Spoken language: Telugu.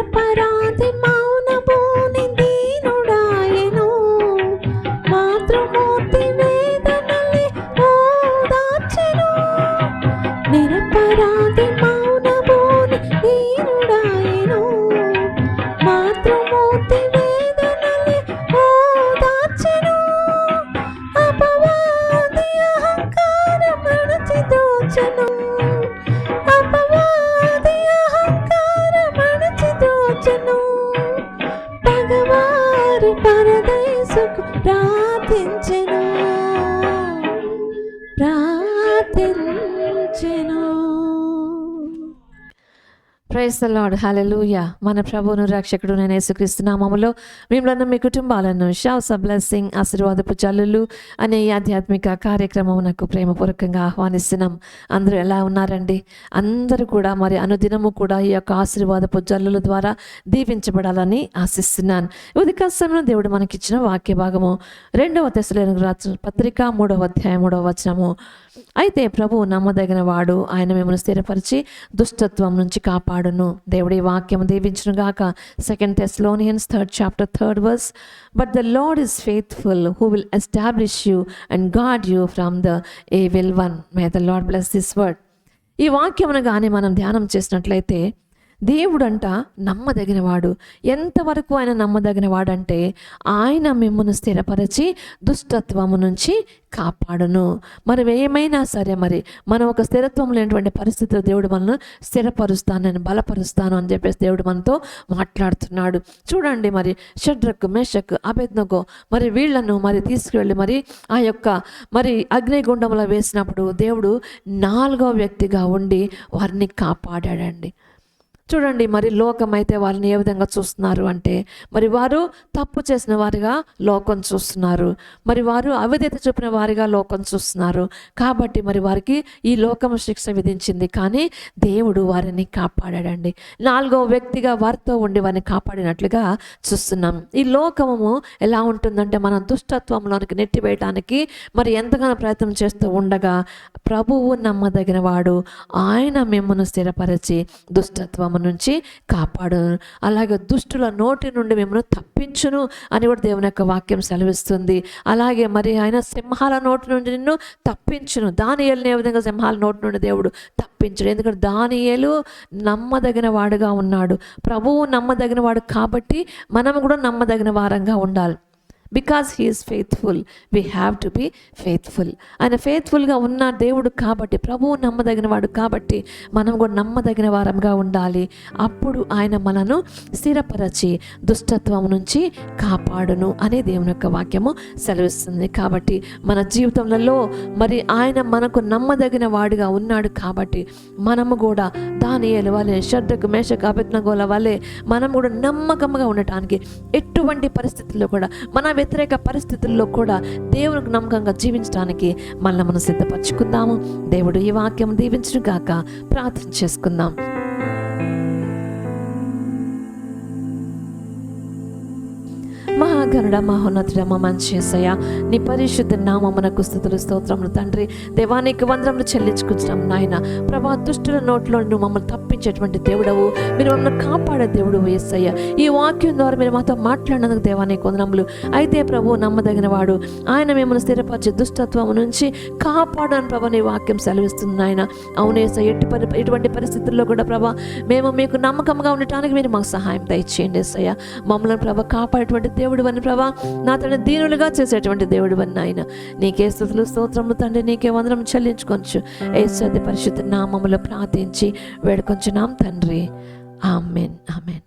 నిరపరాధి మౌనభూని దీనుడాయెను, మాతృమూర్తి వేదనలే ఓదార్చెను. నిరపరాధి మౌనభూని దీనుడాయెను, మాతృమూర్తి వేదనలే ఓదార్చెను. అపవాది అహంకారం అణచి దోచెను, అపవాది అహంకారం అణచి దోచెను. పగవారి పరదేశకు ప్రార్థించెను, ప్రార్థించెను. ప్రైజ్ ది లార్డ్, హల్లెలూయా. మన ప్రభువును రక్షకుడు నేను యేసుక్రీస్తు నామములో మిమ్మల్ని మీ కుటుంబాలను షౌట్స్ ఆఫ్ బ్లెస్సింగ్ ఆశీర్వాదపు జల్లులు అనే ఈ ఆధ్యాత్మిక కార్యక్రమమునకు ప్రేమపూర్వకంగా ఆహ్వానిస్తున్నాం. అందరూ ఎలా ఉన్నారండి? అందరూ కూడా మరి అనుదినము కూడా ఈ యొక్క ఆశీర్వాదపు జల్లుల ద్వారా దీవించబడాలని ఆశిస్తున్నాను. ఉదయ సమయంలో దేవుడు మనకిచ్చిన వాక్య భాగము 2వ తెస్సలోనికీయులకు రాసిన పత్రిక 3వ అధ్యాయం 3వ వచనము. అయితే ప్రభువు నమ్మదగిన వాడు, ఆయన మిమ్మల్ని స్థిరపరిచి దుష్టత్వం నుంచి కాపాడును. దేవుడి వాక్యం దీవించును గాక. 2 Thessalonians 3rd chapter 3rd verse. But the Lord is faithful, who will establish you and guard you from the evil one. May the Lord bless this word. ఈ వాక్యమును కానీ మనం ధ్యానం చేసినట్లయితే దేవుడంట నమ్మదగినవాడు. ఎంతవరకు ఆయన నమ్మదగినవాడంటే ఆయన మిమ్మల్ని స్థిరపరిచి దుష్టత్వము నుంచి కాపాడును. మరి ఏమైనా సరే మరి మనం ఒక స్థిరత్వం లేనటువంటి పరిస్థితుల్లో దేవుడు మనల్ని స్థిరపరుస్తాను, నేను బలపరుస్తాను అని చెప్పేసి దేవుడు మనతో మాట్లాడుతున్నాడు. చూడండి, మరి షడ్రకు మేషకు అబేద్నగో మరి వీళ్లను మరి తీసుకువెళ్ళి మరి ఆ యొక్క మరి అగ్నిగుండంలో వేసినప్పుడు దేవుడు 4వ వ్యక్తిగా ఉండి వారిని కాపాడాడండి. చూడండి, మరి లోకం అయితే వారిని ఏ విధంగా చూస్తున్నారు అంటే మరి వారు తప్పు చేసిన వారిగా లోకం చూస్తున్నారు, మరి వారు అవిధేయత చూపిన వారిగా లోకం చూస్తున్నారు. కాబట్టి మరి వారికి ఈ లోకం శిక్ష విధించింది, కానీ దేవుడు వారిని కాపాడాడండి. 4వ వ్యక్తిగా వారితో ఉండి వారిని కాపాడినట్లుగా చూస్తున్నాం. ఈ లోకము ఎలా ఉంటుందంటే మనం దుష్టత్వంలోనికి నెట్టివేయటానికి మరి ఎంతగానో ప్రయత్నం చేస్తూ ఉండగా ప్రభువు నమ్మదగిన వాడు, ఆయన మిమ్మల్ని స్థిరపరిచి దుష్టత్వము నుంచి కాపాడును, అలాగే దుష్టుల నోటి నుండి మిమ్మల్ని తప్పించును అని కూడా దేవుని యొక్క వాక్యం సెలవిస్తుంది. అలాగే మరి ఆయన సింహాల నోటి నుండి నిన్ను తప్పించును. దానియేలుని ఏ విధంగా సింహాల నోటి నుండి దేవుడు తప్పించడు? ఎందుకంటే దానియేలు నమ్మదగిన వాడుగా ఉన్నాడు. ప్రభువు నమ్మదగిన వాడు కాబట్టి మనం కూడా నమ్మదగిన వారంగా ఉండాలి. Because he is faithful, we have to be faithful. ఆయన ఫెయిత్ఫుల్గా ఉన్న దేవుడు కాబట్టి, ప్రభువు నమ్మదగిన వాడు కాబట్టి మనం కూడా నమ్మదగిన వారంగా ఉండాలి. అప్పుడు ఆయన మనను స్థిరపరచి దుష్టత్వం నుంచి కాపాడును అనే దేవుని యొక్క వాక్యము సెలవిస్తుంది. కాబట్టి మన జీవితంలో మరి ఆయన మనకు నమ్మదగిన వాడిగా ఉన్నాడు కాబట్టి మనము కూడా దానియేలు వలె, షడ్రకు మేషకు అబేద్నగోల వలె మనం కూడా నమ్మకంగా ఉండటానికి ఎటువంటి పరిస్థితుల్లో కూడా మన వ్యతిరేక పరిస్థితుల్లో కూడా దేవునికి నమ్మకంగా జీవించడానికి మనల్ని మనం సిద్ధపరచుకుందాము. దేవుడు ఈ వాక్యం దీవించును గాక. ప్రార్థన చేసుకుందాం. మహాగణుడ, మహోన్నతుడ, మా మంచి యేసయ్య, నీ పరిశుద్ధ నామమునకు స్తుతులు స్తోత్రములు తండ్రి. దేవానికి వందనములు చెల్లించుకుంటున్నాం నాయన. ప్రభా, దుష్టుల నోట్లో నువ్వు మమ్మల్ని తప్పించేటువంటి దేవుడవు, మీరు మమ్మల్ని కాపాడే దేవుడు యేసయ్య. ఈ వాక్యం ద్వారా మీరు మాతో మాట్లాడినందుకు దేవానికి వందనములు. అయితే ప్రభు నమ్మదగిన వాడు, ఆయన మిమ్మల్ని స్థిరపరిచే దుష్టత్వం నుంచి కాపాడని ప్రభా నీ వాక్యం సెలవిస్తుంది నాయన. అవును యేసయ్య, ఎటువంటి పరిస్థితుల్లో కూడా ప్రభా మేము మీకు నమ్మకంగా ఉండటానికి మీరు మాకు సహాయం దయచేయండి యేసయ్య. మమ్మల్ని ప్రభా కాపాడేటువంటి దేవుడు అని ప్రభా, నా తండ్రి దీనులుగా చేసేటువంటి దేవుడు అని నాయన. నీకే స్తుతులు స్తోత్రములు తండ్రి, నీకే వందనం చెల్లించుకొంచు యేసు పరిశుద్ధ నామములో ప్రార్థించి వేడుకొంచున్నాం తండ్రి. ఆమేన్, ఆమేన్.